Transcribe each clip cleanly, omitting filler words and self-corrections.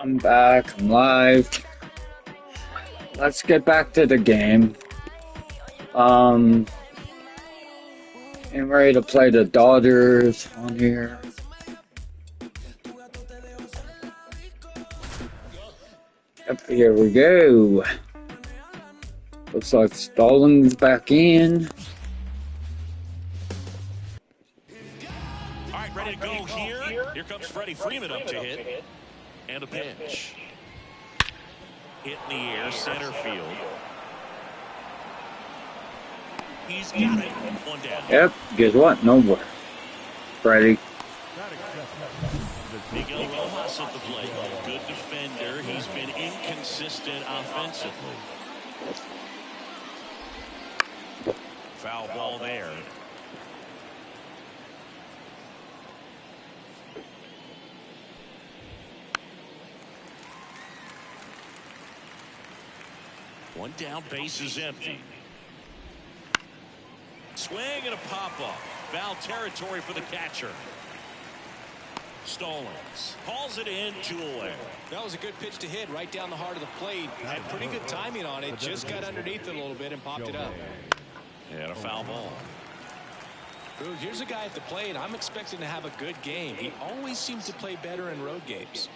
I'm back. I'm live. Let's get back to the game. I'm ready to play the Dodgers on here. Yep, here we go. Looks like Stallings back in. All right, ready to go here. Here comes Freddie Freeman up to hit. And a pitch. Hit in the air, center field. He's got it. One down. Yep, guess what? No more. Freddie. Miguel Rojas at the plate. Good defender. He's been inconsistent offensively. Foul ball there. One down, base is empty. Swing and a pop-up. Foul territory for the catcher. Stallings hauls it in, 2 away. That was a good pitch to hit right down the heart of the plate. Had pretty good timing on it. Just got underneath it a little bit and popped it up. And a foul ball. Boog, here's a guy at the plate. I'm expecting to have a good game. He always seems to play better in road games.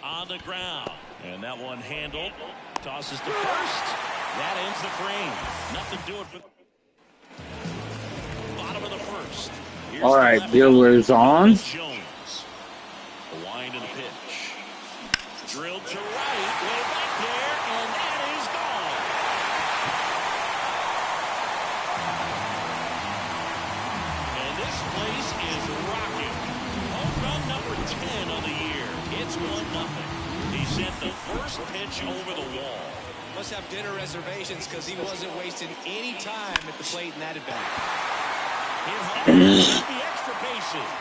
On the ground. And that one handled. Tosses to first. That ends the frame. Nothing doing for bottom of the first. Here's all right, Bueller's on. Jones. The wind and the pitch. Drilled to right. Way back there. And that is gone. And this place is rocking. Home run number 10 of the year. It's 1-0. He sent the first pitch over the wall. Must have dinner reservations because he wasn't wasting any time at the plate in that event. In home, the extra bases.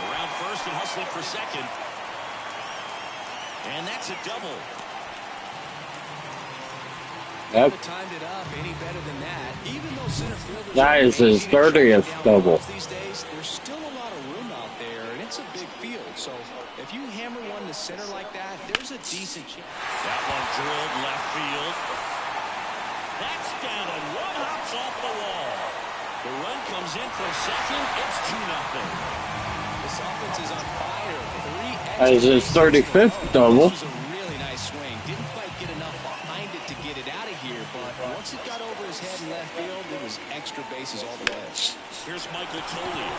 Around first and hustling for second. And that's a double. Yep. Timed it up any better than that. Even though center fielders That is his 30th double. These days, there's still a lot of room out there, and it's a big field. So if you hammer one to center like that, there's a decent chance. That one drilled left field. That's down and one hops off the wall. The run comes in from second. It's 2-0. This offense is on fire. That is his 35th double. This was a really nice swing. Didn't quite get enough behind it to get it out of here, but once it got over his head in left field, it was extra bases all the way. Here's Michael Toley.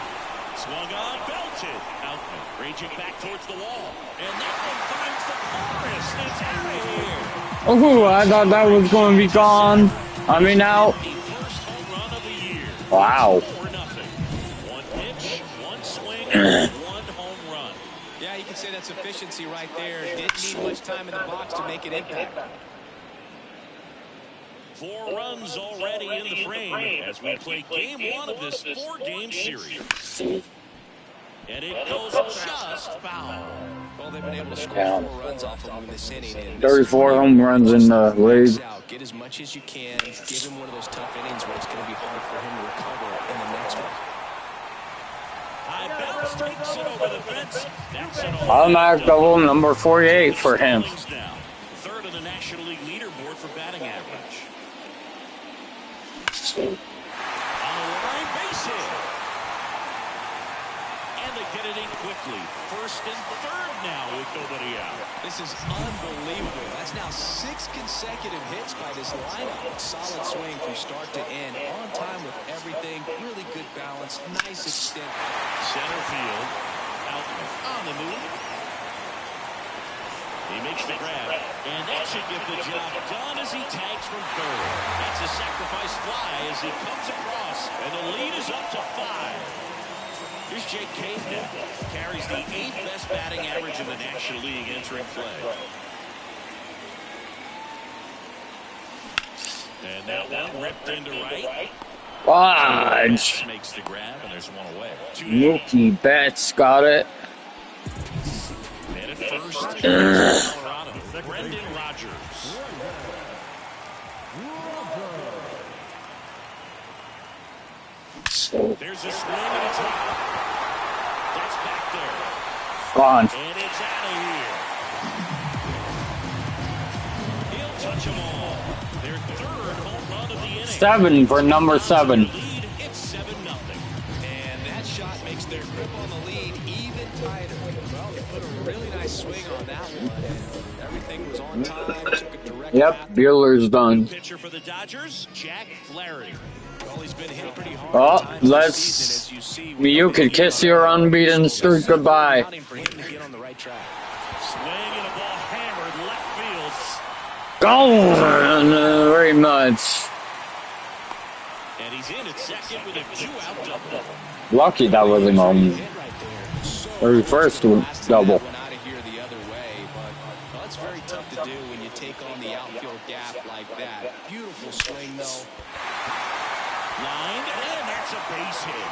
Swung on, belted. Outman raging back towards the wall. And that one finds the chorus. It's out of here. Oh, I thought that was going to be gone. I mean, out. The first home run of the year. Wow. 4-0. One pitch, one swing, and one home run. Yeah, you can say that's efficiency right there. Didn't need much time in the box to make it impact. 4 runs already in the frame as we play game 1 of this 4-game series. And it goes just foul. Well, they've been able to score 4 runs off of him in this inning. And 34 home runs in the league. Get as much as you can. Give him one of those tough innings where it's going to be hard for him to recover in the next one. High bounce takes it over the fence. That's an Automatic double number 48 for him. now. Third in the National League leaderboard for batting average. On the line, base hit. And they get it in quickly. First and third now with nobody out. This is unbelievable. That's now 6 consecutive hits by this lineup. Solid swing from start to end. On time with everything. Really good balance. Nice extent. Center field. Outman on the move. He makes the grab. And that should get the job done as he tags from third. That's a sacrifice fly as he comes across. And the lead is up to 5. Here's Jake Cave now. Carries the 8th best batting average in the National League entering play. And that one ripped into right. Fudge. Makes the grab, and there's one away. Mookie Betts got it. And at first, Colorado, Brendan Rodgers. There's a swing and it's hot. That's back there. Gone. And it's out of here. He'll touch them all. Their third home run of the inning. 7 for number 7. It's 7-0. And that shot makes their grip on the lead even tighter. Well, they put a really nice swing on that one. Everything was on time. Took a direct Yep, Bueller's done. pitcher for the Dodgers, Jack Flaherty. Well, he's been hit pretty hard Oh, at times this let's. season, as you see. You could kiss your unbeaten streak goodbye. For him to get on the right track. Swing and a ball hammered left field. Gone very much. And he's in at second with a 2-out double. Lucky that wasn't on Hit right there. very first double. Went out of here the other way, but well, it's very tough to do when you take on the outfield gap like that. Beautiful swing, though. Lined, and that's a base hit.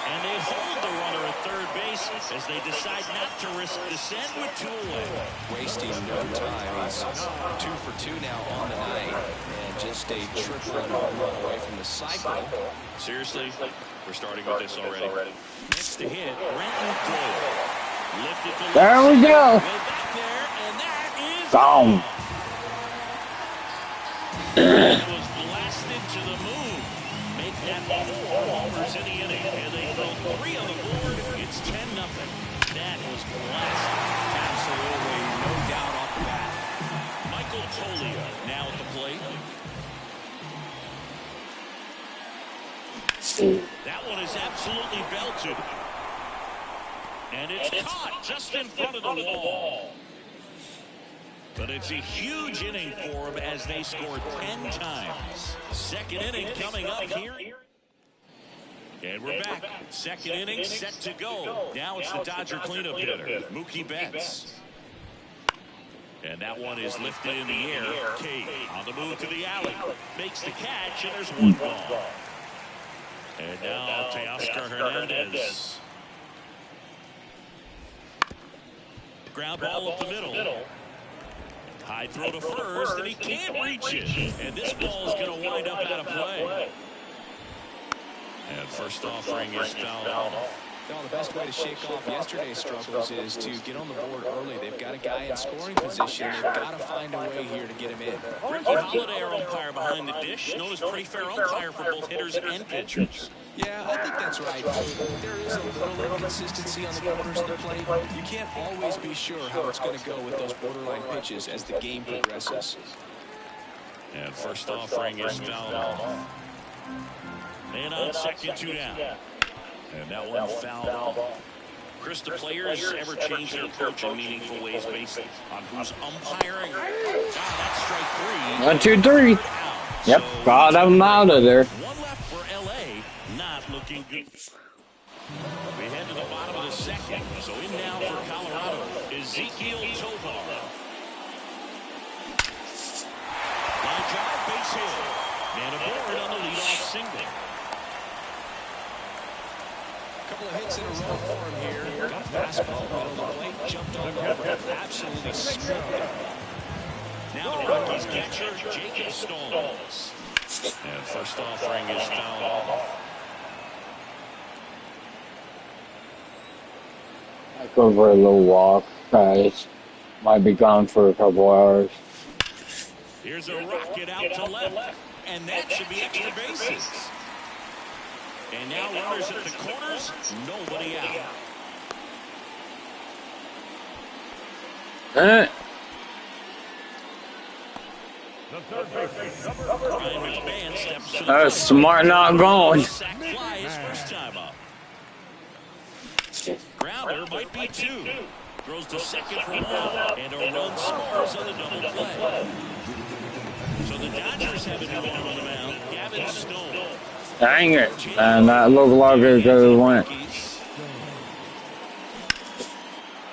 And they hold the runner at third base as they decide not to risk descent with 2 away. Wasting no time. He's 2 for 2 now on the night, and just a triple and home run away from the cycle. Seriously, we're starting with this already. Next to hit, Brenton Doyle. Lifted to There we go. way back there, and that is Gone. It was blasted to the moon. Make that 4 homers in the inning, and they throw 3 on the board. It's 10-0. That was blasted. Absolutely, no doubt off the bat. Michael Toglia now at the plate. That one is absolutely belted. And it's caught just in front of the wall. But it's a huge inning for them as they scored 10 times. Second inning coming up here. And we're back. Second inning set to go. Now it's the Dodger cleanup hitter, Mookie Betts. And that one is lifted in the air. Cade on the move to the alley. Makes the catch, and there's 1 ball. And now Teoscar Hernandez. Ground ball up the middle. High throw to first, and he can't reach it. And this ball is going to wind up out of play. And first offering is fouled off. Well, the best way to shake off yesterday's struggles is to get on the board early. They've got a guy in scoring position. They've got to find a way here to get him in. Ricky Holiday, our umpire behind the dish, known as pretty fair umpire for both hitters and pitchers. Yeah, I think that's right. There is a little inconsistency on the corners of the plate. You can't always be sure how it's going to go with those borderline pitches as the game progresses. And first offering is fouled off. Man on second, 2 down. And that one fouled off. Chris, the players ever change their approach in meaningful ways based on who's umpiring? That's strike 3. 1, 2, 3. Yep, got him out of there. 1 left for LA. Not looking good. We head to the bottom of the second. So in now for Colorado, Ezequiel Tovar. Line drive, base hit. And aboard on the leadoff single. Couple of hits in a row for him here. Got a fastball, middle of the plate, jumped on over, absolutely smoked it. Now the Rockies catcher, Jacob Stolz. And first offering is fouled off. I go for a little walk, guys. Might be gone for a couple hours. Here's a rocket out to left, and that should be extra bases. And now runners at the corners, nobody out. Ryan McMahon steps to the That's smart not going. sack fly his first time up. Grounder might be 2. Throws to second for 1, and a run scores on the double play. So the Dodgers have a new arm on the mound, Gavin Stone. Dang it. And that looked like it could have went.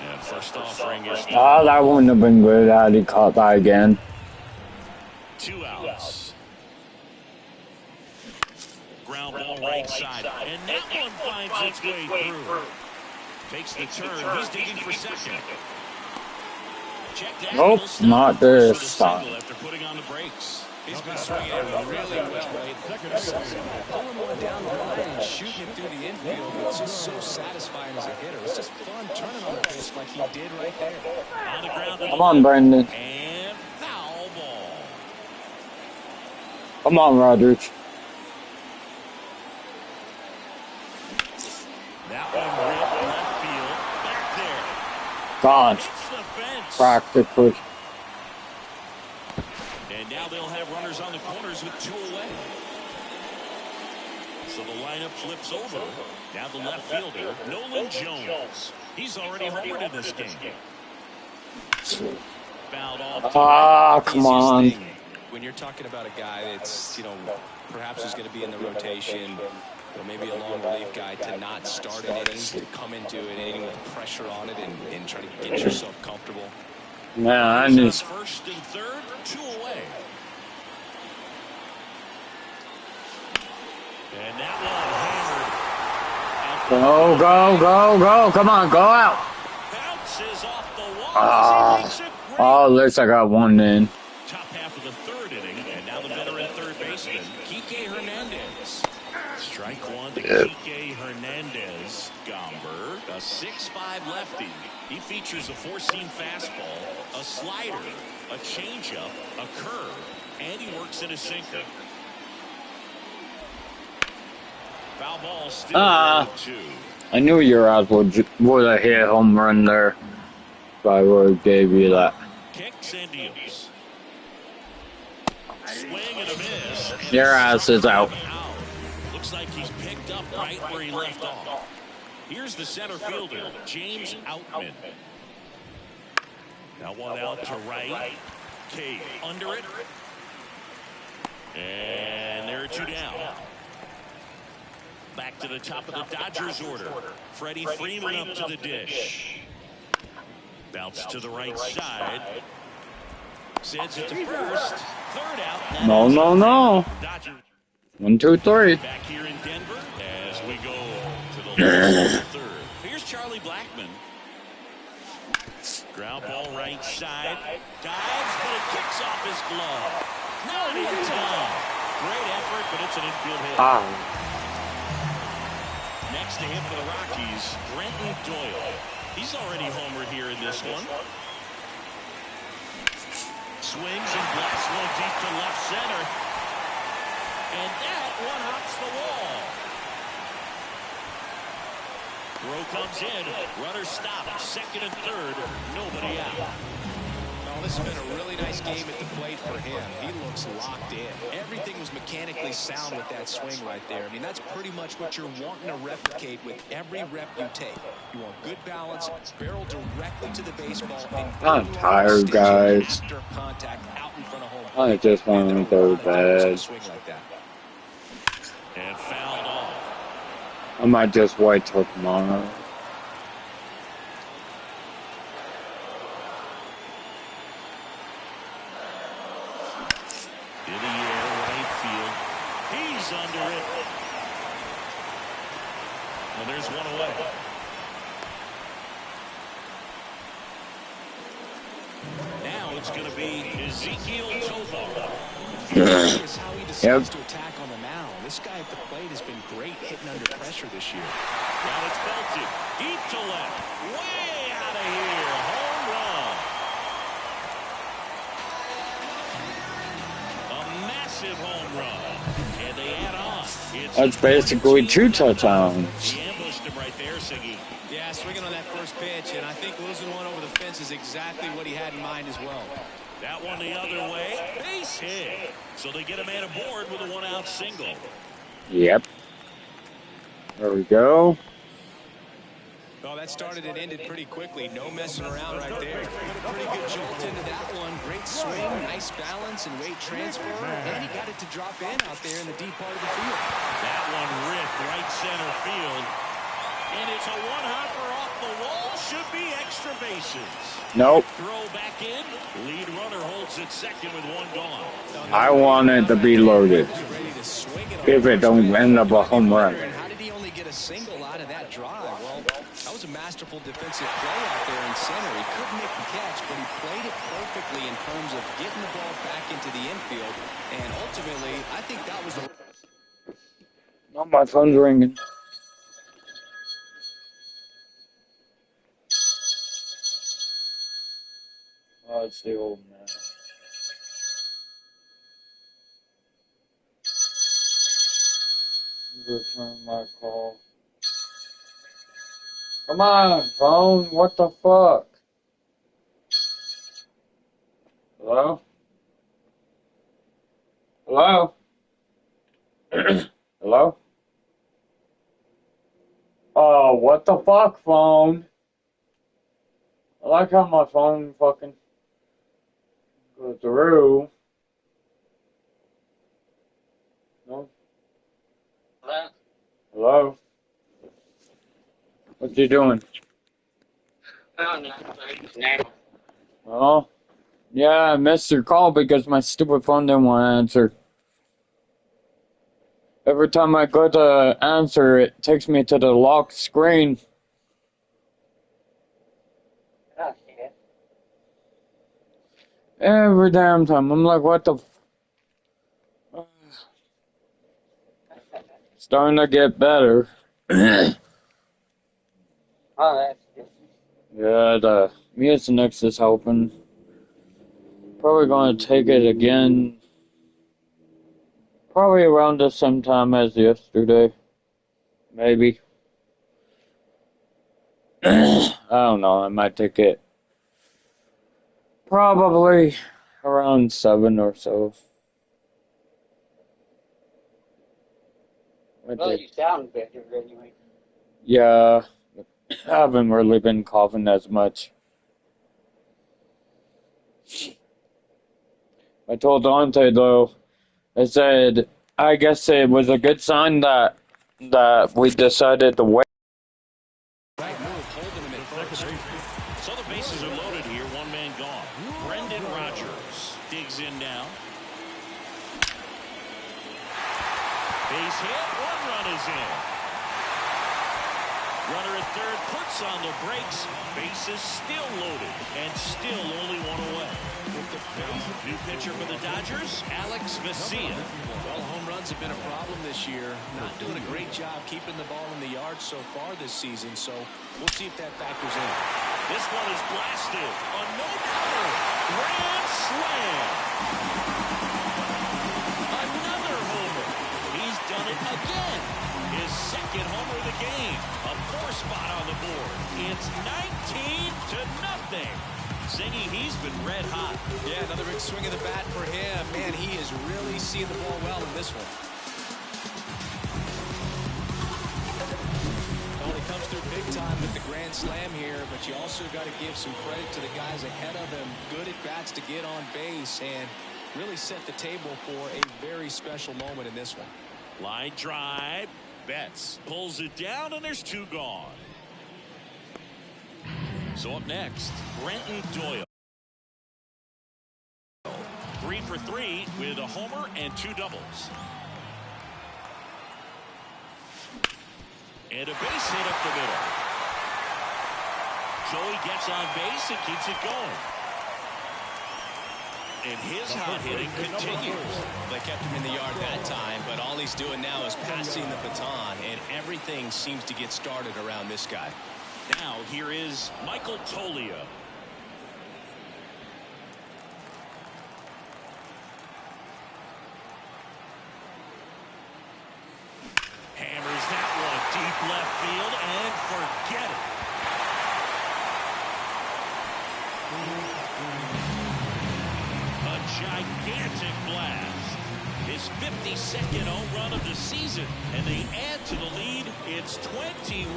And first offering is Oh, that wouldn't have been good had he caught that again. 2 outs. Ground ball right side, and that one finds its way through. Takes the turn. He's digging for second. Check that. Nope, not this time. After putting on the brakes. He's been swinging it really well lately. Pulling one down the line and shooting it through the infield. It's just so satisfying as a hitter. It's just fun turning on the pitch like he did right there. On the ground to the Come on, left. Brendan. And foul ball. Come on, Rogers. That one ripped left field. Back there. Gone. Hits the fence. Practically. And now they'll have runners on the corners with 2 away. So the lineup flips over. Now the left fielder, Nolan Jones. He's already homered in this game. Fouled off. Ah, come on. Easiest thing when you're talking about a guy that's, perhaps is going to be in the rotation, or maybe a long relief guy, to not start an inning, to come into an inning with pressure on it and try to get yourself comfortable. Man, I Runners on just. first and third, 2 away. And that one hammered. Go. Come on, go out. Bounces off the wall. Ah. He makes it great. Oh, at least I got one in. Top half of the third inning, and now the veteran third baseman, Kike Hernandez. Strike one to Kike Hernandez. Gomber, a 6'5" lefty. He features a 4-seam fastball, a slider, a changeup, a curve, and he works in a sinker. Foul ball still 2. I knew your ass would have hit home run there. If I would have gave you that. Kicks and deals. Swing and a miss. And Your ass is out. Looks like he's picked up right where he left off. Here's the center fielder, James Outman. Now one out to right. Cave under it. And there are 2 down. Back to the top of the Dodgers order. Freddie Freeman up to the dish. Bounce to the right side. Sends it to first. Third out. No. Dodgers 1, 2, 3. back here in Denver as we go to the last third. Here's Charlie Blackmon. Ground ball right side. Dives, but it kicks off his glove. Not in time. Great effort, but it's an infield hit. Next to him for the Rockies, Brenton Doyle. He's already homered here in this one. Swings and blasts one deep to left center. And that one hops the wall. Throw comes in. Runner stopped. Second and third. Nobody out. Oh, this has been a really nice game at the plate for him. He looks locked in. Everything was mechanically sound with that swing right there. I mean, that's pretty much what you're wanting to replicate with every rep you take. You want good balance, barrel directly to the baseball. And I'm tired, guys. After contact out in front of home. I just want to go to bed. Swing like that. And fouled off. I might just wait till tomorrow. In the air, right field. He's under it. And there's one away. Now it's going to be Ezequiel Tovar. Is how he decides Yep. to attack on the mound. This guy at the plate has been great hitting under pressure this year. Now it's belted. Deep to left. Way out of here. Home run. A massive home run. And they add on. It's That's basically 2 touchdowns. He ambushed him right there, Siggy. Yeah, swinging on that first pitch, and I think losing one over the fence is exactly what he had in mind as well. That one the other way. Base hit. So they get a man aboard with a 1-out single. Yep. There we go. Well, that started and ended pretty quickly. No messing around right there. Pretty good jolt into that one. Great swing, nice balance, and weight transfer. And he got it to drop in out there in the deep part of the field. That one ripped right center field. And it's a one-hopper off the wall. Should be extra bases. Nope. Throw back in. Lead runner holds at second with 1 gone. I want it to be loaded. Ready to swing it If it don't end up a home run. How did he only get a single out of that drive. Well, that was a masterful defensive play out there in center. He couldn't make the catch, but he played it perfectly in terms of getting the ball back into the infield. And ultimately, I think that was the... Oh, my phone's ringing. Oh, it's the old man. Return my call. Come on, phone. What the fuck? Hello? Hello? Hello? Oh, what the fuck, phone? I like how my phone fucking goes through. No? Hello? What you doing? Oh? Yeah, I missed your call because my stupid phone didn't want to answer. Every time I go to answer, it takes me to the locked screen. Every damn time. I'm like, what the f... Starting to get better. Oh, that's good. Yeah, the Mucinex is helping. Probably going to take it again. Probably around the same time as yesterday. Maybe. I don't know. I might take it probably around 7 or so. Well, you sound better anyway. Yeah, I haven't really been coughing as much. I told Dante though, I said, I guess it was a good sign that we decided to wait. Right move, holding him at first. So the bases are loaded here. One man gone. Brendan Rodgers digs in now. Base hit. One run is in. Runner at third puts on the brakes. Bases still loaded and still only one away. New pitcher for the Dodgers, Alex Vesia. Well, home runs have been a problem this year. Not doing a great job keeping the ball in the yard so far this season, so we'll see if that factors in. This one is blasted. A no-doubter. Grand slam. Another homer. He's done it again. His second homer of the game. A 4-spot on the board. It's 19-0. Zingy, he's been red hot. Yeah, another big swing of the bat for him. Man, he is really seeing the ball well in this one. Well, he comes through big time with the grand slam here, but you also got to give some credit to the guys ahead of him. Good at bats to get on base and really set the table for a very special moment in this one. Line drive. Betts pulls it down, and there's 2 gone. So up next, Brenton Doyle. 3 for 3 with a homer and 2 doubles. And a base hit up the middle. Joey gets on base and keeps it going. And his hot hitting continues. They kept him in the yard that time, but all he's doing now is passing the baton, and everything seems to get started around this guy. Now here is Michael Toglia. Hammers that one deep left field and forget it. A gigantic blast. His 52nd home run of the season, and they add to the lead. It's 21-0.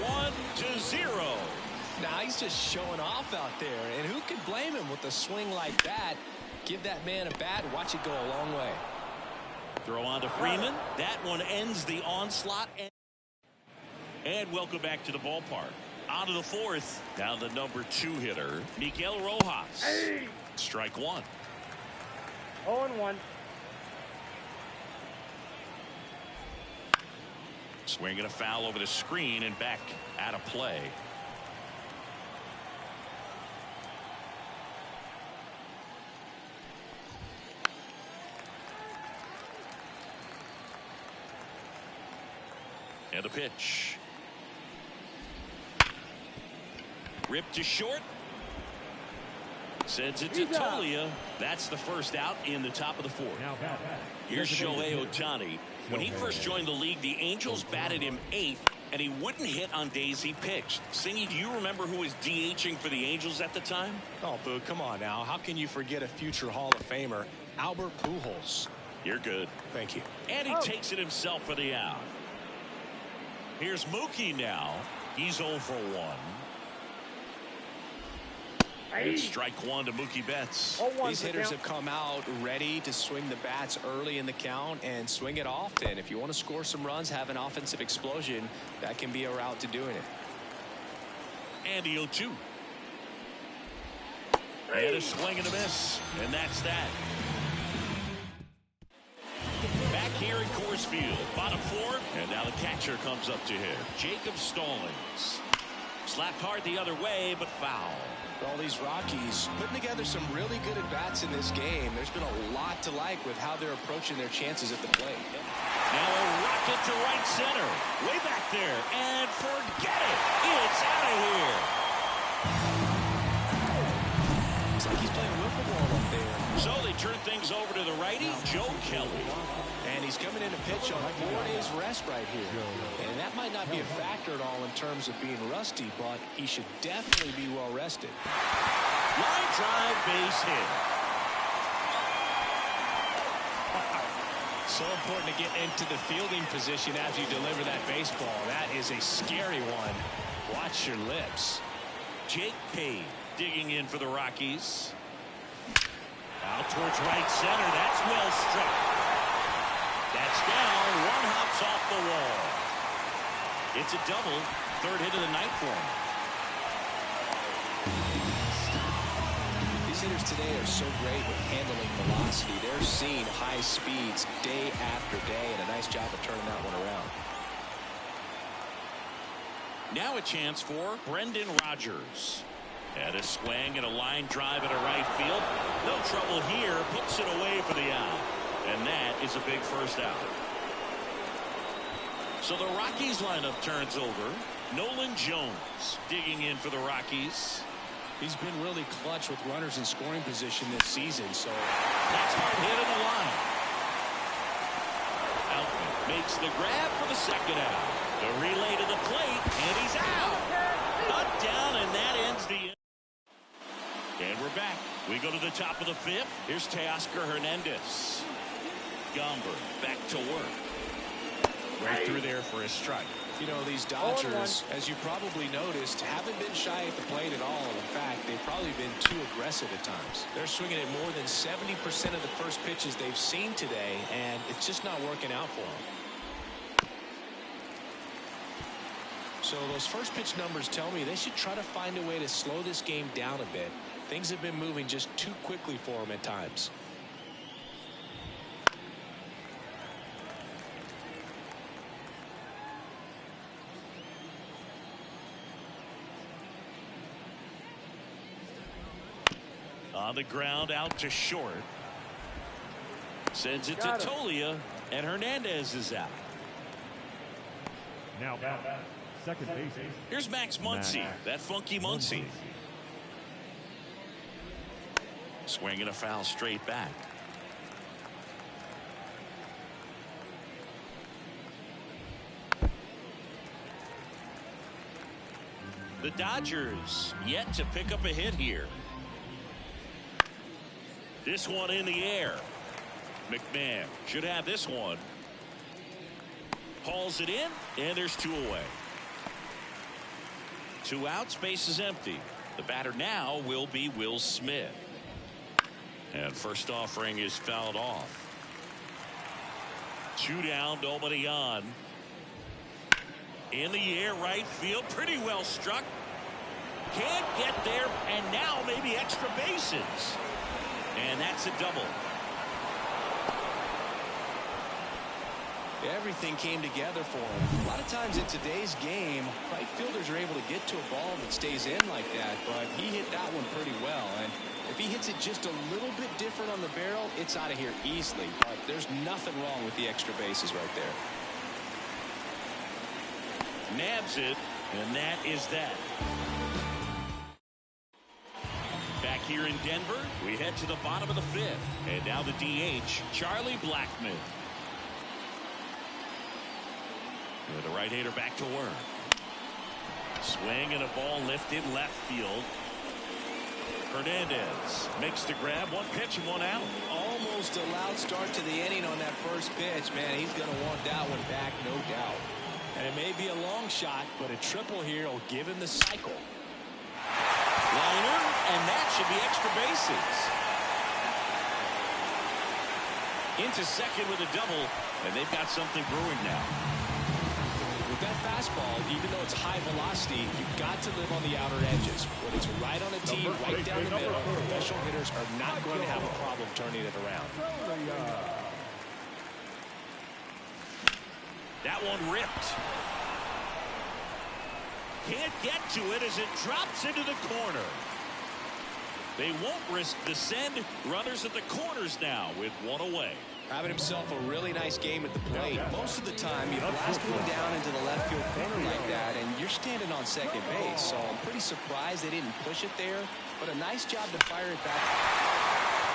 Now he's just showing off out there, and who can blame him with a swing like that? Give that man a bat, watch it go a long way. Throw on to Freeman. That one ends the onslaught. And welcome back to the ballpark. On to the 4th. Now the number 2 hitter, Miguel Rojas. Hey. Strike 1. 0-1. Swinging a foul over the screen and back out of play. And a pitch. Ripped to short. Sends it to Tolia. That's the first out in the top of the fourth. Here's Shohei Ohtani. When he first joined the league, the Angels batted him 8th, and he wouldn't hit on days he pitched. Singy, do you remember who was DHing for the Angels at the time? Oh, Boo, come on now. How can you forget a future Hall of Famer, Albert Pujols? You're good. Thank you. And he takes it himself for the out. Here's Mookie now. He's 0 for 1. It's strike 1 to Mookie Betts. These hitters have come out ready to swing the bats early in the count and swing it often. If you want to score some runs, have an offensive explosion, that can be a route to doing it. And the 0-2. And a swing and a miss. And that's that. Back here at Coors Field, bottom 4, and now the catcher comes up to hit. Jacob Stallings. Slapped hard the other way, but foul. All these Rockies putting together some really good at-bats in this game. There's been a lot to like with how they're approaching their chances at the plate. Now a rocket to right center. Way back there. And forget it. It's out of here. Looks like he's playing wiffle ball up there. So they turn things over to the righty, Joe Kelly. And he's coming in to pitch on 4 days rest right here. And that might not be a factor at all in terms of being rusty, but he should definitely be well rested. Line drive, base hit. So important to get into the fielding position as you deliver that baseball. That is a scary one. Watch your lips. Jake Page digging in for the Rockies. Out towards right center. That's well struck. That's down. 1 hops off the wall. It's a double. 3rd hit of the night for him. These hitters today are so great with handling velocity. They're seeing high speeds day after day, and a nice job of turning that one around. Now a chance for Brendan Rodgers. And a swing and a line drive into right field. No trouble here. Puts it away for the out. And that is a big first out. So the Rockies lineup turns over. Nolan Jones digging in for the Rockies. He's been really clutch with runners in scoring position this season. So that's hard hit in the line. Outman makes the grab for the second out. The relay to the plate, and he's out. Not down, and that ends the inning. And we're back. We go to the top of the 5th. Here's Teoscar Hernandez. Gomber back to work. Right through there for a strike. You know, these Dodgers, as you probably noticed, haven't been shy at the plate at all. In fact, they've probably been too aggressive at times. They're swinging at more than 70% of the first pitches they've seen today, and it's just not working out for them. So those first pitch numbers tell me they should try to find a way to slow this game down a bit. Things have been moving just too quickly for them at times. On the ground, out to short. Sends it to Tolia, and Hernandez is out. Now second base. Here's Max Muncy, that funky Muncy. Swinging a foul straight back. The Dodgers yet to pick up a hit here. This one in the air. McMahon should have this one. Hauls it in, and there's 2 away. 2 outs, base is empty. The batter now will be Will Smith. And first offering is fouled off. 2 down, nobody on. In the air, right field, pretty well struck. Can't get there, and now maybe extra bases. And that's a double. Everything came together for him. A lot of times in today's game, right fielders are able to get to a ball that stays in like that, but he hit that one pretty well. And if he hits it just a little bit different on the barrel, it's out of here easily. But there's nothing wrong with the extra bases right there. Nabs it, and that is that. Back here in Denver, we head to the bottom of the fifth. And now the DH, Charlie Blackmon. With the right-hander back to work. Swing and a ball lifted left field. Hernandez makes the grab. One pitch and one out. Almost a loud start to the inning on that first pitch. Man, he's going to want that one back, no doubt. And it may be a long shot, but a triple here will give him the cycle. Liner, and that should be extra bases. Into second with a double, and they've got something brewing now. With that fastball, even though it's high velocity, you've got to live on the outer edges. When it's right on a tee, right down the middle, professional hitters are not going to have a problem turning it around. That one ripped. Can't get to it as it drops into the corner. They won't risk the send. Runners at the corners now with one away. Having himself a really nice game at the plate. Most of the time, you blast one down into the left field corner like that, and you're standing on second base. So I'm pretty surprised they didn't push it there, but a nice job to fire it back.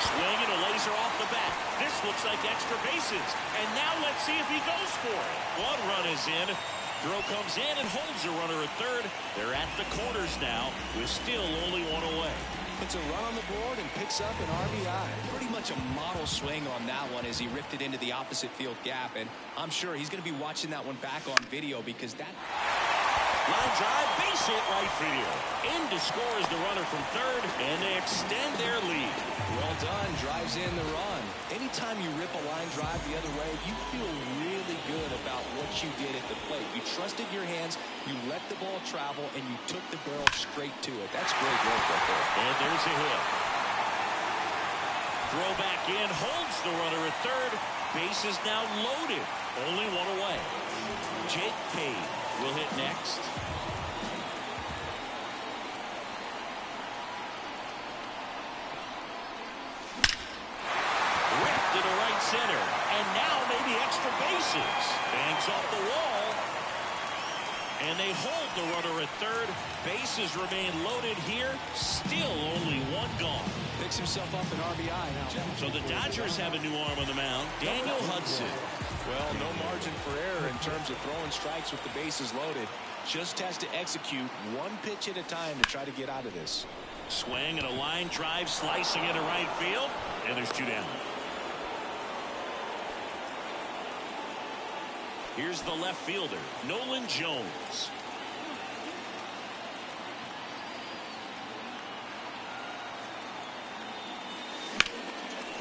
Swing and a laser off the bat. This looks like extra bases. And now let's see if he goes for it. One run is in. Throw comes in and holds the runner at third. They're at the corners now with still only one away. Puts a run on the board and picks up an RBI. Pretty much a model swing on that one as he ripped it into the opposite field gap. And I'm sure he's going to be watching that one back on video because that... Line drive, base hit right field. In to score is the runner from third, and they extend their lead. Well done, drives in the run. Anytime you rip a line drive the other way, you feel really good about what you did at the plate. You trusted your hands, you let the ball travel, and you took the barrel straight to it. That's great work right there. And there's a hit. Throw back in, holds the runner at third. Base is now loaded. Only one away. Jake Cave will hit next. Ripped to the right center. And now maybe extra bases. Bangs off the wall. And they hold the runner at third. Bases remain loaded here. Still only one gone. Picks himself up an RBI now. So the Dodgers have a new arm on the mound. Daniel Hudson. Well, no margin for error in terms of throwing strikes with the bases loaded. Just has to execute one pitch at a time to try to get out of this. Swing and a line drive slicing into right field. And there's two down. Here's the left fielder, Nolan Jones.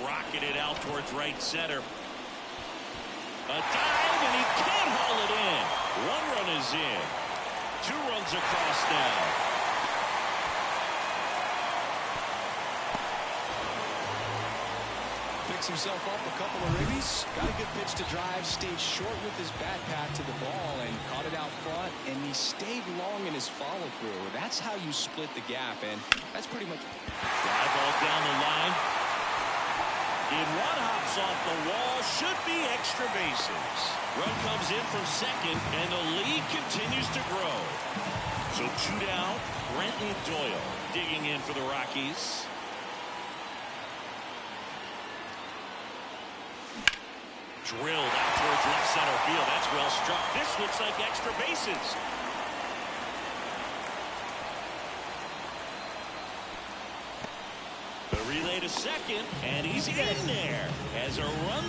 Rocketed out towards right center. A dive, and he can't haul it in. One run is in. Two runs across now. Picks himself up a couple of ribbies. Got a good pitch to drive. Stayed short with his bat path to the ball and caught it out front. And he stayed long in his follow through. That's how you split the gap. And that's pretty much. Drive ball down the line. In one hops off the wall. Should be extra bases. Run comes in from second. And the lead continues to grow. So two down. Brenton Doyle digging in for the Rockies. Drilled out towards left center field. That's well struck. This looks like extra bases. The relay to second, and he's in there as a run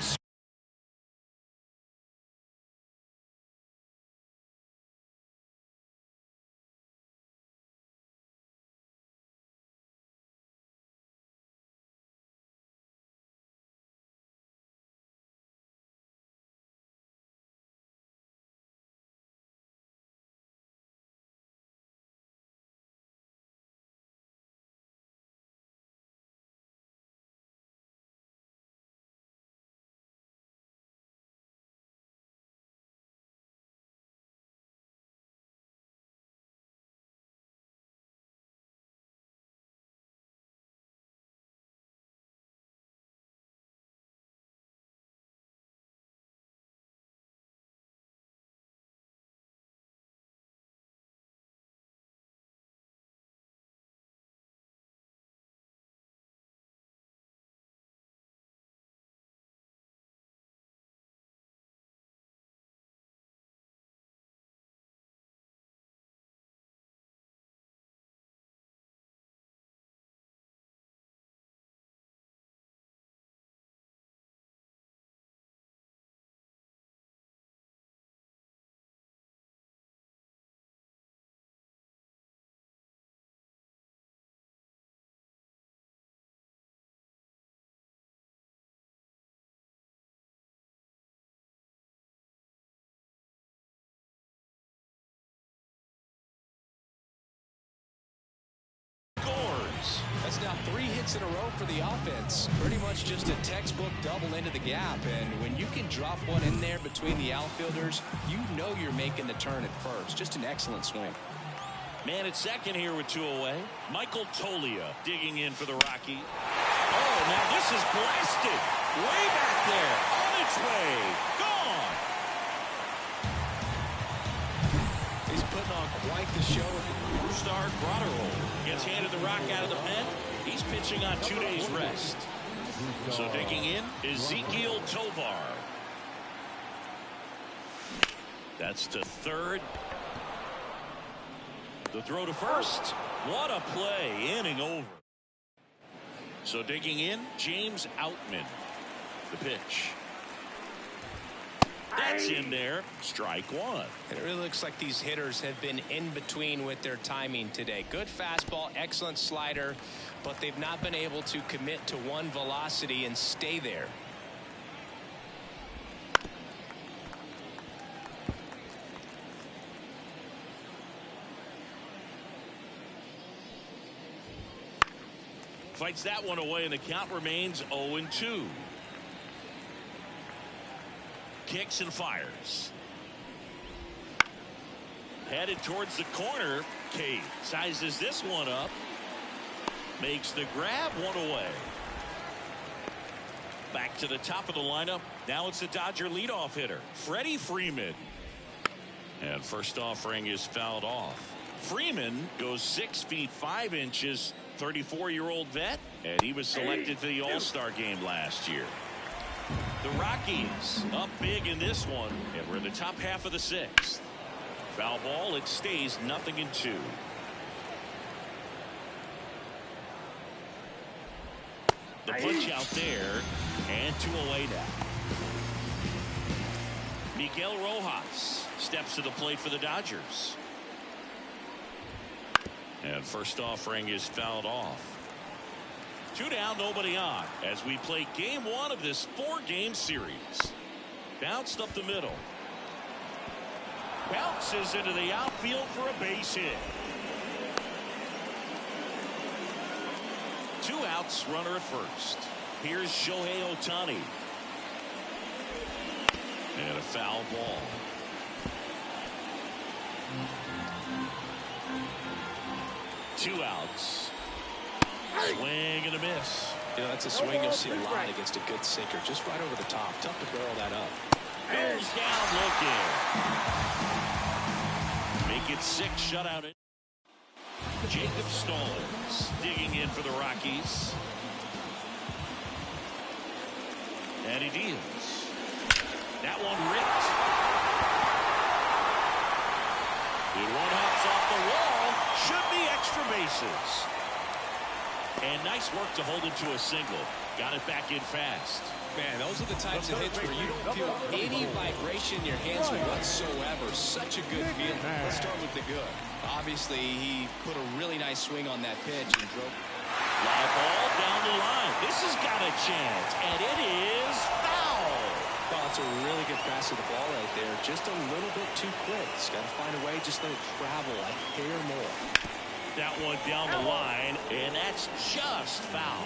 hits in a row for the offense. Pretty much just a textbook double into the gap. And when you can drop one in there between the outfielders, you know you're making the turn at first. Just an excellent swing. Man at second here with 2 away. Michael Toglia digging in for the Rockies. Oh, now this is blasted. Way back there. On its way. Gone. He's putting on quite the show. Brusdar Graterol gets handed the rock out of the pen. He's pitching on 2 days rest. So digging in, Ezequiel Tovar. That's to third. The throw to first. What a play. Inning over. So digging in, James Outman. The pitch. That's in there. Strike one. It really looks like these hitters have been in between with their timing today. Good fastball, excellent slider, but they've not been able to commit to one velocity and stay there. Fights that one away, and the count remains 0-2. Kicks and fires. Headed towards the corner. Cade sizes this one up. Makes the grab, one away. Back to the top of the lineup. Now it's the Dodger leadoff hitter, Freddie Freeman. And first offering is fouled off. Freeman goes 6 feet 5 inches, 34-year-old vet, and he was selected for the All-Star game last year. The Rockies up big in this one, and we're in the top half of the 6th. Foul ball, it stays 0-2. The punch out there, and 2 away now. Miguel Rojas steps to the plate for the Dodgers. And first offering is fouled off. 2 down, nobody on, as we play game 1 of this 4-game series. Bounced up the middle. Bounces into the outfield for a base hit. 2 outs, runner at first. Here's Shohei Ohtani. And a foul ball. Two outs. Swing and a miss. You know, that's a swing you'll see a lot against a good sinker. Just right over the top. Tough to barrel that up. Goes down looking. Make it 6 shutout. Jacob Stallings digging in for the Rockies. And he deals. That one ripped. The one hops off the wall. Should be extra bases. And nice work to hold him to a single. Got it back in fast. Man, those are the types of hits where you don't feel any vibration in your hands whatsoever. Such a good feeling. Let's start with the good. Obviously, he put a really nice swing on that pitch and drove. Live ball down the line. This has got a chance, and it is foul. Oh, it's a really good pass of the ball right there. Just a little bit too quick. He's got to find a way. Just let it travel a hair more. That one down the line, and that's just foul.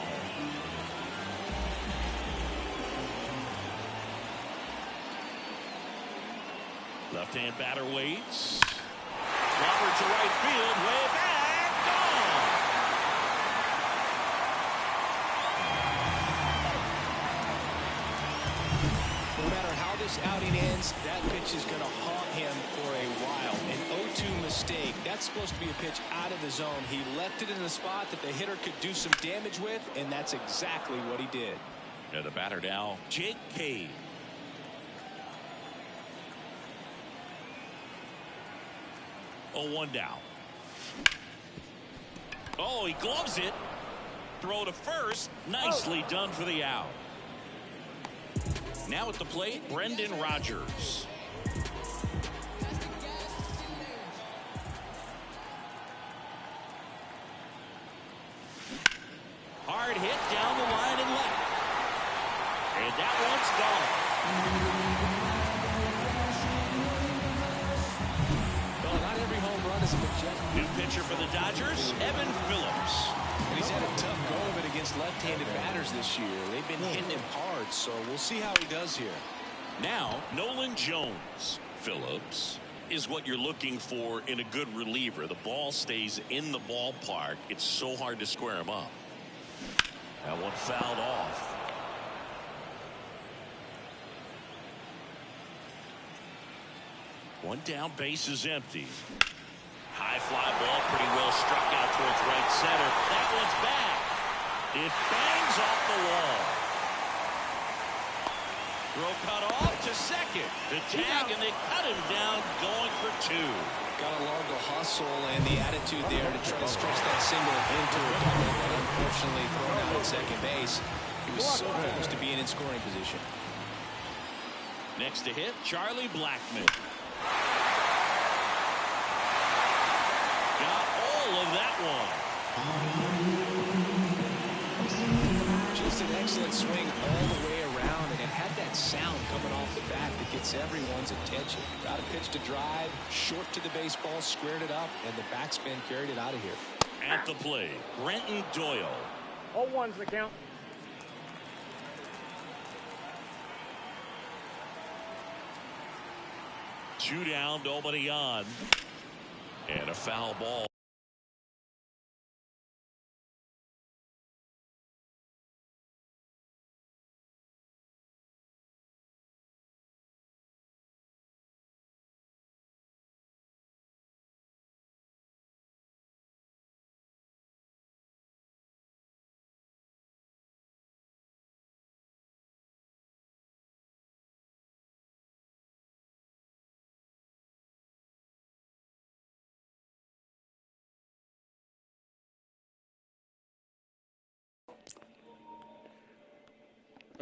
Left-hand batter waits. Robert to right field, way back, gone. No matter how this outing ends, that pitch is going to haunt him for a while. An 0-2 mistake. That's supposed to be a pitch out of the zone. He left it in a spot that the hitter could do some damage with, and that's exactly what he did. And the batter now, Jake Cade. Oh, 1 down. Oh, he gloves it. Throw to first. Nicely done for the out. Now at the plate, Brendan Rodgers. Hard hit down the line and left. And that one's gone. Well, not every home run is New pitcher for the Dodgers, Evan Phillips. And he's had a tough go of it against left-handed batters this year. They've been hitting him hard, so we'll see how he does here. Now, Nolan Jones. Phillips is what you're looking for in a good reliever. The ball stays in the ballpark. It's so hard to square him up. That one fouled off. One down, base is empty. High fly ball, pretty well struck out towards right center. That one's back. It bangs off the wall. Throw cut off to second. The tag, and they cut him down, going for two. Got a Largo hustle and the attitude there to try to stretch that single into a double, but unfortunately thrown out at second base. He was so close to being in scoring position. Next to hit, Charlie Blackmon. Got all of that one. Just an excellent swing all the way around, and it had that sound coming off the bat that gets everyone's attention. Got a pitch to drive, short to the baseball, squared it up, and the backspin carried it out of here. At the plate, Brenton Doyle. 0-1's the count. Two down, nobody on. And a foul ball.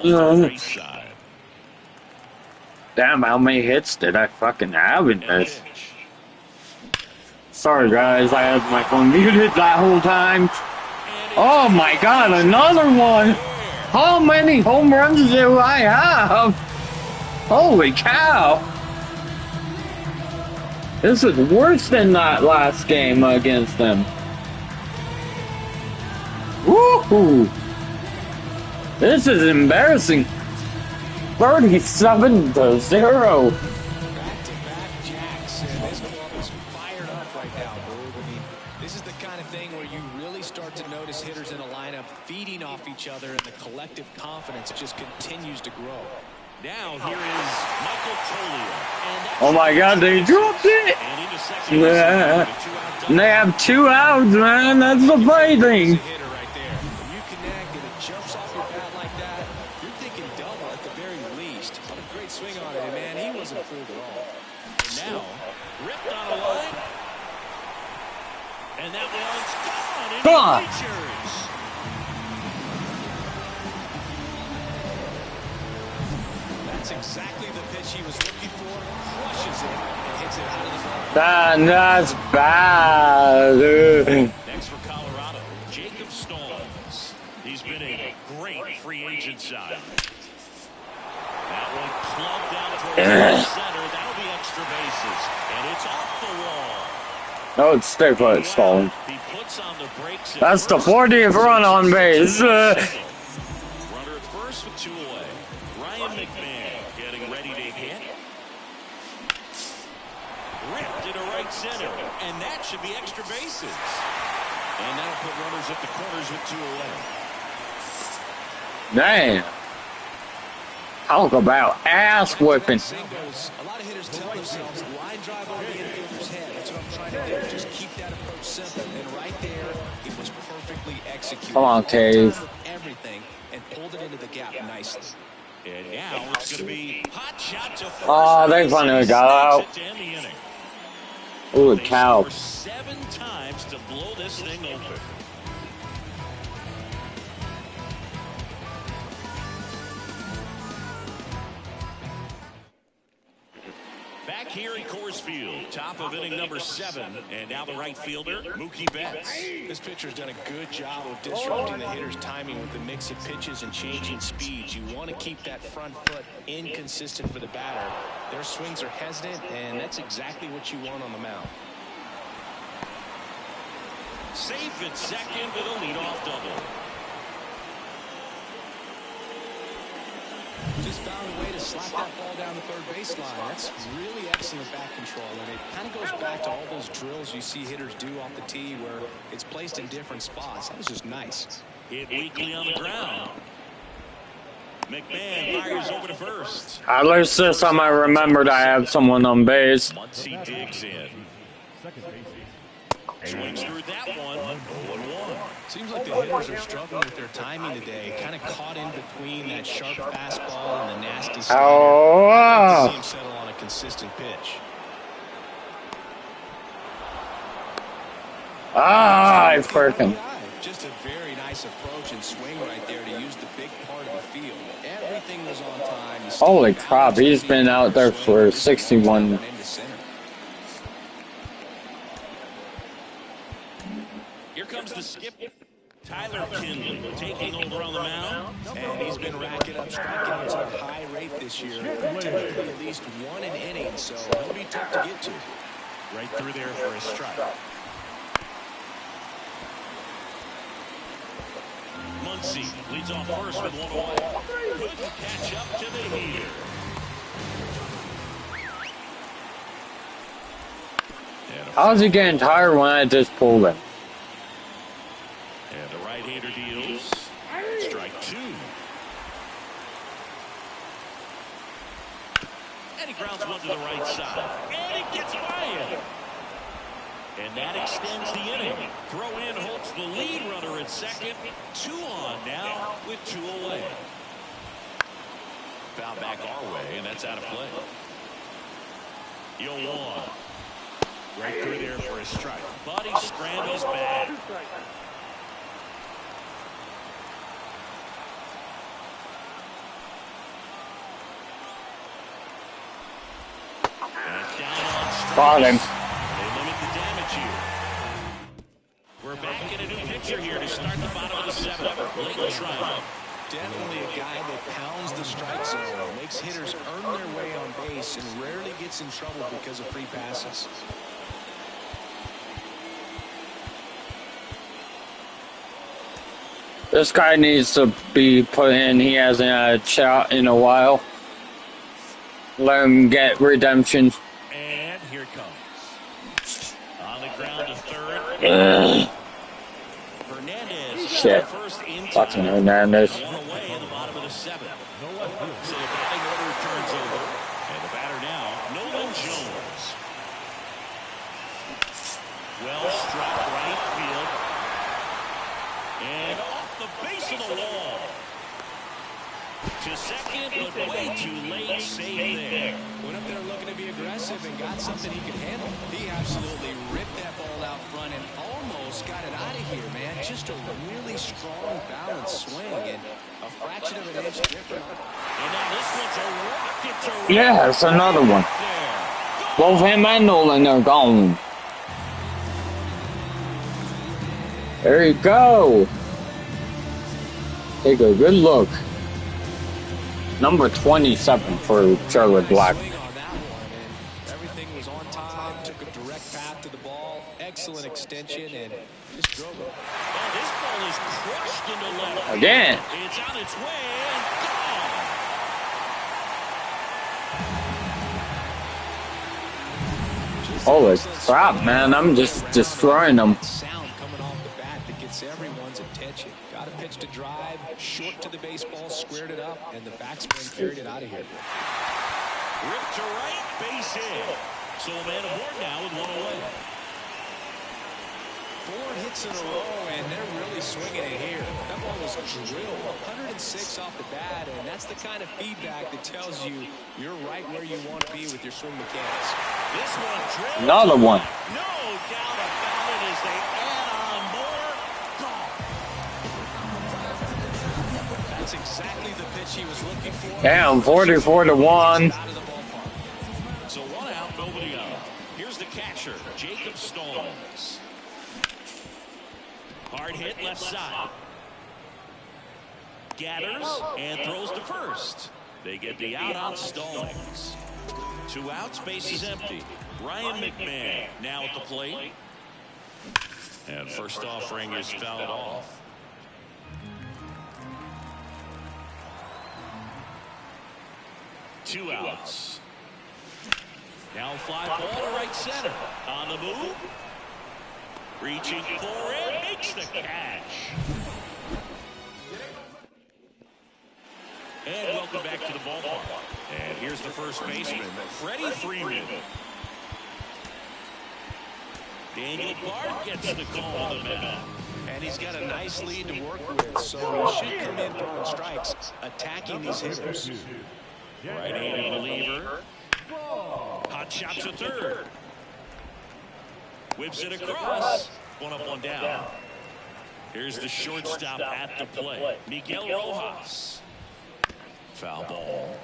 Right side. Damn, how many hits did I fucking have in this? Sorry guys, I had my phone muted that whole time. Oh my god, another one! How many home runs do I have? Holy cow! This is worse than that last game against them. Woohoo! This is embarrassing. 37-0. Back-to-back jacks, and this club is fired up right now, Boog. I mean, this is the kind of thing where you really start to notice hitters in a lineup feeding off each other, and the collective confidence just continues to grow. Now here is Michael Toglia. Oh my god, they dropped it! Yeah. And they have 2 outs, man. That's the funny thing. Hitter right there. When you connect and it jumps off your bat like that, you're thinking double at the very least. What a great swing on it, and man, he wasn't fooled at all. And now, ripped on a line. And that one's gone into Gone. bleachers. That's exactly the pitch he was looking for. Crushes it and hits it out of the ball. That's bad. Next for Colorado, Jacob Stallings. He's been a great free agent sign. That one clubbed down towards the center. That'll be extra bases. And it's off the wall. No, it's stay put, Stalling. He puts on the brakes. That's the 40th run on base. Runner at first with 2 away. Ryan McMahon getting ready to hit. Ripped into right center. And that should be extra bases. And that'll put runners at the corners with 2 away. Damn. Talk about ass whipping. A lot of hitters tell themselves line drive over the infielder's head. That's what I'm trying to do. Just keep that approach simple. And right there, it was perfectly executed. Come on, Cave. Everything and pulled it into the gap nicely. And now it's going to be hot shot to first. Oh, they finally got out. To end the inning. Holy They cow. score 7 times to blow this thing open. Back here in Coors Field, top of inning number 7, and now the right fielder, Mookie Betts. This pitcher's done a good job of disrupting the hitter's timing with the mix of pitches and changing speeds. You want to keep that front foot inconsistent for the batter. Their swings are hesitant, and that's exactly what you want on the mound. Safe at second with a leadoff double. Just found a way to slap that ball down the third baseline. That's really excellent back control, and it kind of goes back to all those drills you see hitters do off the tee where it's placed in different spots. That was just nice. Hit weakly on the ground. McMahon fires over to first. At least this time I remembered I have someone on base. Muncy digs in. Swings through that one. 0-1. Seems like the hitters are struggling with their timing today. Kind of caught in between that sharp fastball and the nasty slider. Oh, See him settle on a consistent pitch. it's freaking. Just a very nice approach and swing right there to use the big part of the field. Everything was on time. Holy crap, he's been out there for 61. Here comes the skip. Tyler Kinley taking over on the mound. And he's been racking up strikeouts at a high rate this year. Typically at least one an inning, so he'll be tough to get to. Right through there for a strike. Muncy leads off first with 1 away. Couldn't catch up to the heater. How's he getting tired when I just pulled him? And the right-hander deals. Strike 2. And he grounds one to the right side. And it gets by him. And that extends the inning. Throw in holds the lead runner at second. 2 on now with 2 away. Foul back our way, and that's out of play. 0-1. Right through there for a strike. Buddy scrambles back. Got him. They limit the damage here. We're back in a new pitcher here to start the bottom of the 7th. Late Trump. Definitely a guy that pounds the strike zone, makes hitters earn their way on base, and rarely gets in trouble because of free passes. This guy needs to be put in. He hasn't had a shot in a while. Let him get redemption. And here it comes. On the ground to third. Hernandez. Shit. First in Fucking time. Hernandez. 1 away in the bottom of the 7th. So the batting order turns over. And the batter now, Nolan Jones. Well struck right field. And off the base of the wall. To second, but way too late. Save there. Went up there looking to be aggressive and got something he could handle. He absolutely ripped that ball out front and almost got it out of here, man. Just a really strong, balanced swing and a fraction of an inch different. And now this one's a rocket to right. Yeah, it's another one. There. Both him and Nolan are gone. There you go. Take a good look. Number 27 for Charlie Black. Swing on that one, and everything was on time. Took a direct path to the ball. Excellent extension and just drove it. And this ball is crushed into left. Again. It's on its way and gone. Holy crap, man. I'm just destroying them. Sound coming off the bat that gets everyone's attention. Got a pitch to drive, short to the baseball, squared it up, and the backspin carried it out of here. Ripped to right, base hit. So a man aboard now with 1 away. 4 hits in a row, and they're really swinging it here. That ball was drilled, 106 off the bat, and that's the kind of feedback that tells you you're right where you want to be with your swing mechanics. This one drilled. Another one. No doubt about it as they add on more. Gone. That's exactly the pitch he was looking for. Damn, 44-1. Out of the ballpark. So 1 out, nobody out. Here's the catcher, Jacob Stallings. Hard hit left side. Gathers and throws to first. They get the out on Stallings. 2 outs, base is empty. Ryan McMahon now at the plate. And first offering is fouled off. Two outs. Now fly ball to right center. On the move. Reaching for it. Makes the catch. And welcome back to the ballpark. And here's the first baseman, Freddie Freeman. Daniel Bard gets the call on the mound. And he's got a nice lead to work with, so he should come in throwing strikes, attacking these hitters. Right-handed reliever. Hot shot to third. Whips it across. One up, one down. Here's the shortstop at the plate, Miguel Rojas. Foul ball.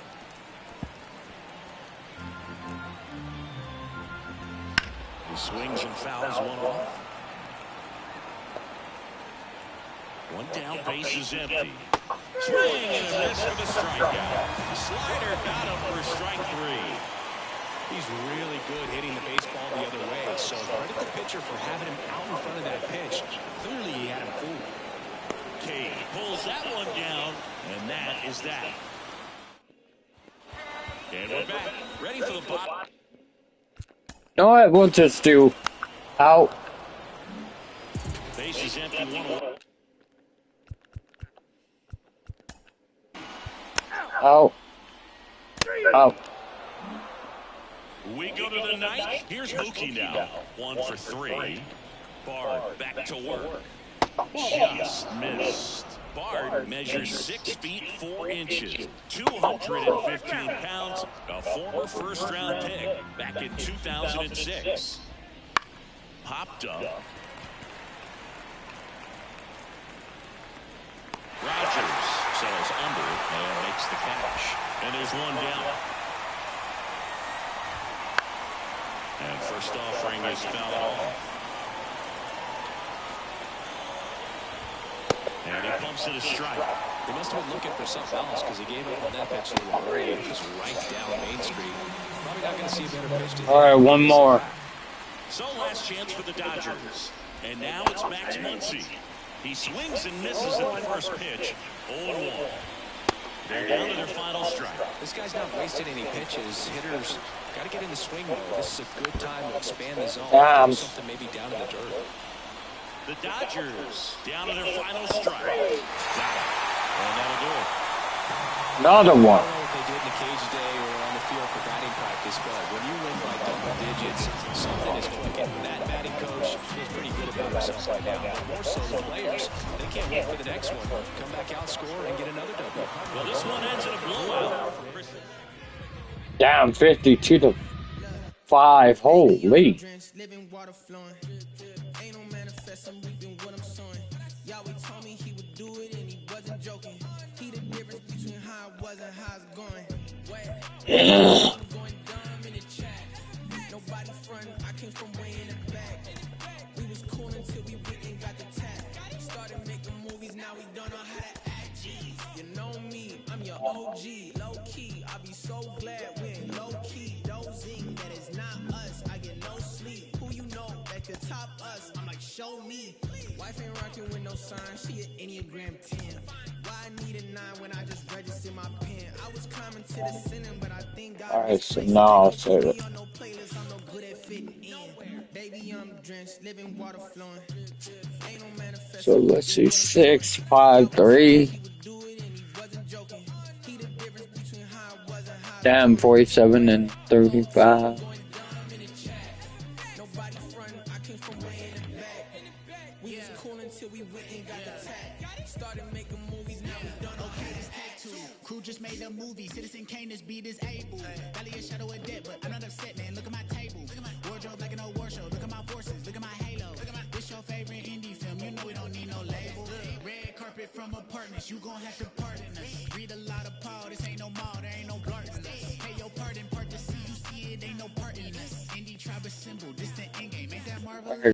He swings and fouls one off. One down, base is empty. Swing and a miss for the strikeout. Slider got him for strike three. He's really good hitting the baseball the other way, so credit the pitcher for having him out in front of that pitch. Clearly he had him fooled. Cade pulls that one down, and that is that. And we're back, ready for the pop. No, I will just do out. Base is empty, 1-1. Out. Out. We go to the ninth. Here's Mookie now. 1 for 3. Bard back to work. Just missed. Bard measures 6 feet 4 inches, 215 pounds, a former first-round pick back in 2006. Popped up. Rogers settles under and makes the catch. And there's one down. And first offering is fouled off. And he pumps it a strike. They must have been looking for something else because he gave up on that pitch a little early. Just right down Main Street. Probably not going to see a better pitch. All right, one more. So last chance for the Dodgers. And now it's Max Muncy. He swings and misses at the first pitch. 0-1. They're down to their final strike. This guy's not wasting any pitches. Hitters got to get in the swing mode. This is a good time to expand the zone. Something maybe down in the dirt. The Dodgers down to their final strike. And that'll do it. Another one. I don't know what they did in the cage day or on the field for batting practice, but when you win by double digits, something is clicking. That batting coach feels pretty good about himself right now. More so the players. They can't wait for the next one. Come back out, score, and get another double. Well, this one ends in a blowout. Down 52-5. Holy. Nobody front, I came from way in the back. We was cool until we went and got the tap. Started making movies, now we don't know how to act. Jeez, you know me, I'm your OG. Low key, I be so glad we ain't low key. Dozing, that is not us. I get no sleep. Who you know that could top us? I'm like, show me. Wife ain't rocking with no sign, she an Enneagram 10. Why I need a 9 when I just registered my pen? I was climbing to the ceiling, but I think God. Alright, so now I'll save it. Baby, I'm drenched, living water flowing. So let's see, 6, 5, 3. Damn, 47 and 35. Crew just made a movie. Citizen Kane, this beat is able. Valley a shadow of death, but I'm not upset, man. Look at my table. Look at my wardrobe like an old war show. Look at my forces. Look at my halo. Look at my. This your favorite indie film. You know we don't need no label. Red carpet from apartments. You gon' have to pardon us. Read a lot of Paul. This ain't no mall. There ain't no blart.